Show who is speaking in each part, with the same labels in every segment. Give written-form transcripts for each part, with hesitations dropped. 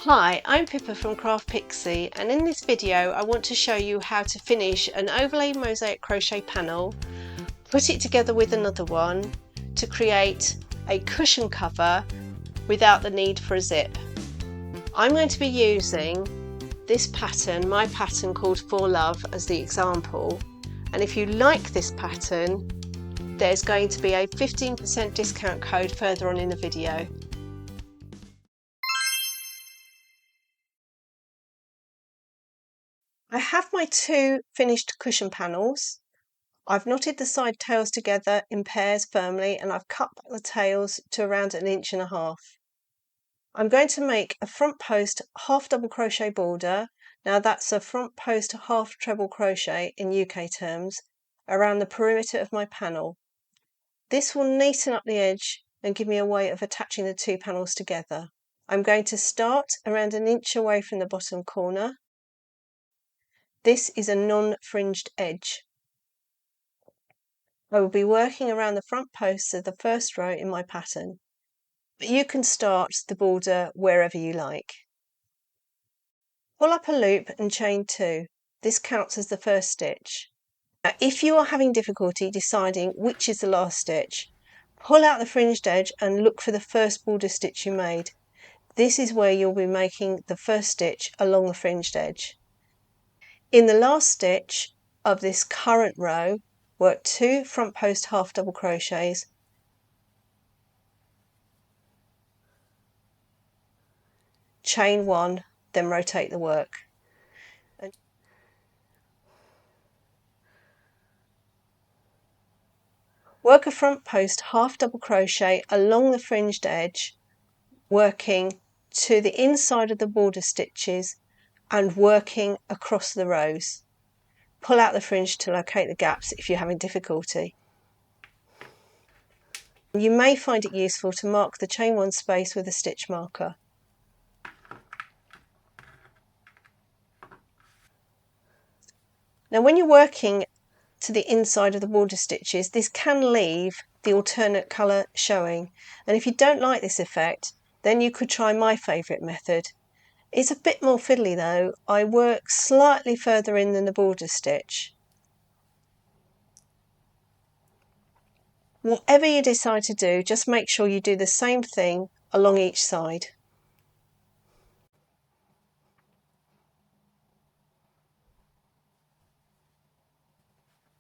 Speaker 1: Hi, I'm Pippa from CraftPixie, and in this video I want to show you how to finish an overlay mosaic crochet panel, put it together with another one to create a cushion cover without the need for a zip. I'm going to be using this pattern, my pattern called For Love, as the example, and if you like this pattern there's going to be a 15% discount code further on in the video. I have my two finished cushion panels. I've knotted the side tails together in pairs firmly, and I've cut back the tails to around 1.5 inches. I'm going to make a front post half double crochet border. Now that's a front post half treble crochet in UK terms around the perimeter of my panel. This will neaten up the edge and give me a way of attaching the two panels together. I'm going to start around 1 inch away from the bottom corner. This is a non-fringed edge. I will be working around the front posts of the first row in my pattern, but you can start the border wherever you like. Pull up a loop and chain 2. This counts as the first stitch. Now, if you are having difficulty deciding which is the last stitch, pull out the fringed edge and look for the first border stitch you made. This is where you'll be making the first stitch along the fringed edge. In the last stitch of this current row, work 2 front post half double crochets, chain 1, then rotate the work. Work a front post half double crochet along the fringed edge, working to the inside of the border stitches and working across the rows. Pull out the fringe to locate the gaps if you're having difficulty. You may find it useful to mark the chain 1 space with a stitch marker. Now when you're working to the inside of the border stitches, this can leave the alternate colour showing, and if you don't like this effect then you could try my favourite method. It's a bit more fiddly though. I work slightly further in than the border stitch. Whatever you decide to do, just make sure you do the same thing along each side.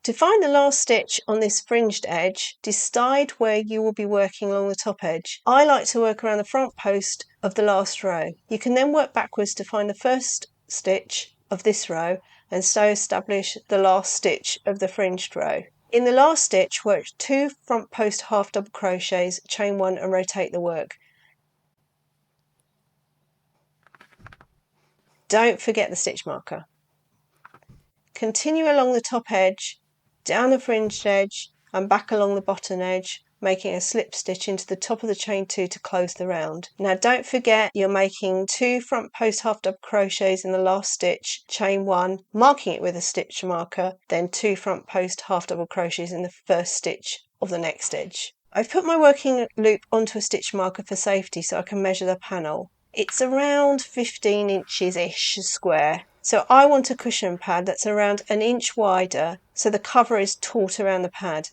Speaker 1: To find the last stitch on this fringed edge, decide where you will be working along the top edge. I like to work around the front post of the last row. You can then work backwards to find the first stitch of this row and so establish the last stitch of the fringed row. In the last stitch, work 2 front post half double crochets, chain 1 and rotate the work. Don't forget the stitch marker. Continue along the top edge, down the fringed edge and back along the bottom edge, making a slip stitch into the top of the chain 2 to close the round. Now don't forget you're making 2 front post half double crochets in the last stitch, chain 1, marking it with a stitch marker, then 2 front post half double crochets in the first stitch of the next edge. I've put my working loop onto a stitch marker for safety so I can measure the panel. It's around 15 inches-ish square. So I want a cushion pad that's around 1 inch wider so the cover is taut around the pad.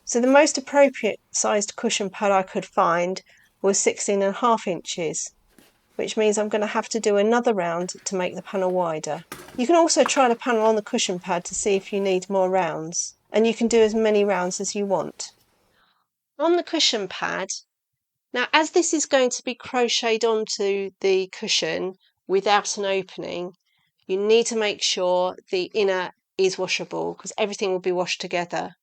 Speaker 1: So the most appropriate sized cushion pad I could find was 16.5 inches, which means I'm going to have to do another round to make the panel wider. You can also try the panel on the cushion pad to see if you need more rounds, and you can do as many rounds as you want. On the cushion pad, now as this is going to be crocheted onto the cushion without an opening, you need to make sure the inner is washable because everything will be washed together.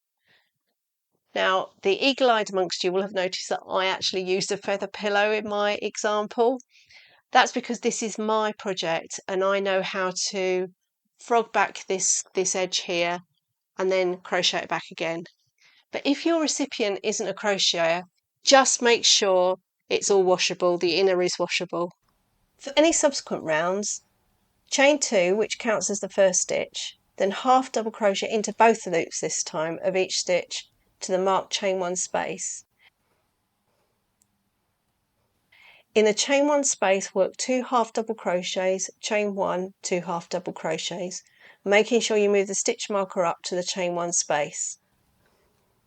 Speaker 1: Now, the eagle-eyed amongst you will have noticed that I actually used a feather pillow in my example. That's because this is my project and I know how to frog back this edge here and then crochet it back again. But if your recipient isn't a crocheter, just make sure it's all washable, the inner is washable. For any subsequent rounds, chain 2, which counts as the first stitch, then half double crochet into both the loops this time of each stitch to the marked chain 1 space. In the chain 1 space, work 2 half double crochets, chain 1, 2 half double crochets, making sure you move the stitch marker up to the chain 1 space.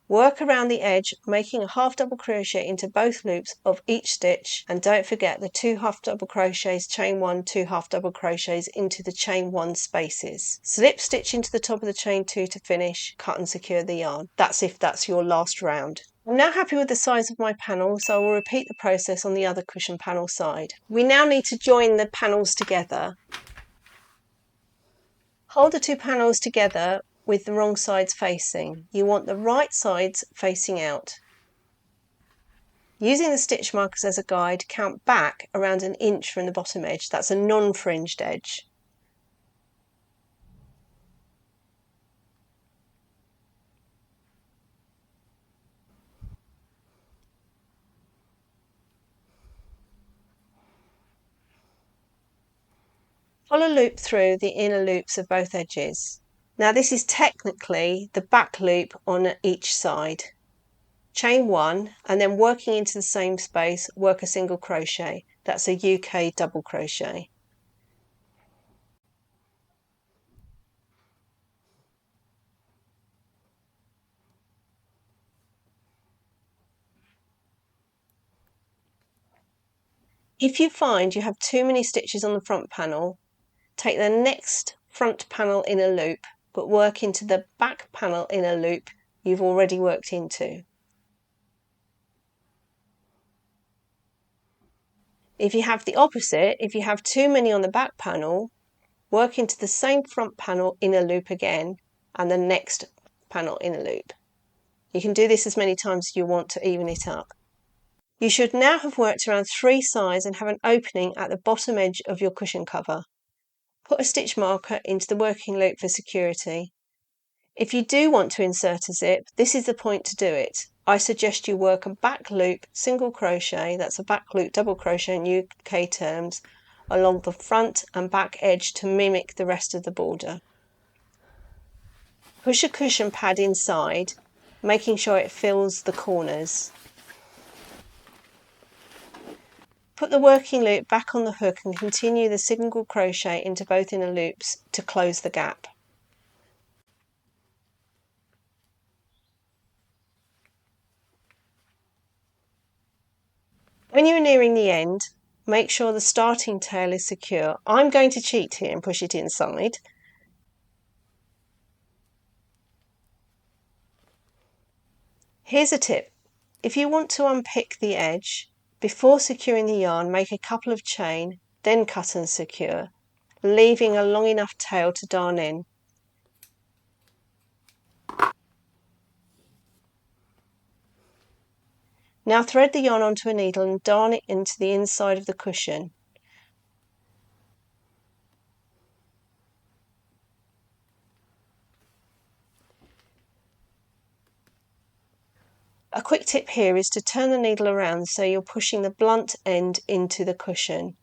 Speaker 1: Work around the edge, making a half double crochet into both loops of each stitch, and don't forget the 2 half double crochets, chain 1, 2 half double crochets into the chain 1 spaces. Slip stitch into the top of the chain 2 to finish, cut and secure the yarn. That's if that's your last round. I'm now happy with the size of my panel, so I will repeat the process on the other cushion panel side. We now need to join the panels together. Hold the 2 panels together with the wrong sides facing. You want the right sides facing out. Using the stitch markers as a guide, count back around 1 inch from the bottom edge. That's a non-fringed edge. Follow loop through the inner loops of both edges. Now this is technically the back loop on each side. Chain 1 and then working into the same space, work a single crochet. That's a UK double crochet. If you find you have too many stitches on the front panel, take the next front panel inner loop, but work into the back panel inner loop you've already worked into. If you have the opposite, if you have too many on the back panel, work into the same front panel inner loop again and the next panel inner loop. You can do this as many times as you want to even it up. You should now have worked around 3 sides and have an opening at the bottom edge of your cushion cover. Put a stitch marker into the working loop for security. If you do want to insert a zip, this is the point to do it. I suggest you work a back loop single crochet, that's a back loop double crochet in UK terms, along the front and back edge to mimic the rest of the border. Push a cushion pad inside, making sure it fills the corners. Put the working loop back on the hook and continue the single crochet into both inner loops to close the gap. When you're nearing the end, make sure the starting tail is secure. I'm going to cheat here and push it inside. Here's a tip. If you want to unpick the edge, before securing the yarn, make a couple of chain, then cut and secure, leaving a long enough tail to darn in. Now thread the yarn onto a needle and darn it into the inside of the cushion. A quick tip here is to turn the needle around so you're pushing the blunt end into the cushion.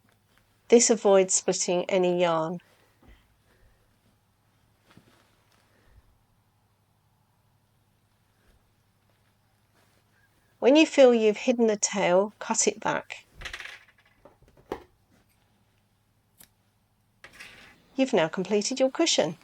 Speaker 1: This avoids splitting any yarn. When you feel you've hidden the tail, cut it back. You've now completed your cushion.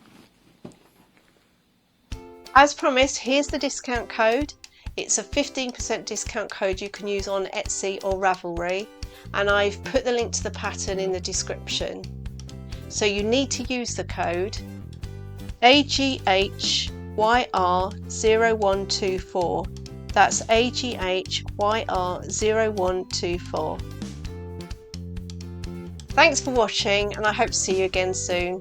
Speaker 1: As promised, here's the discount code. It's a 15% discount code you can use on Etsy or Ravelry, and I've put the link to the pattern in the description. So you need to use the code AGHYR0124. That's AGHYR0124. Thanks for watching, and I hope to see you again soon.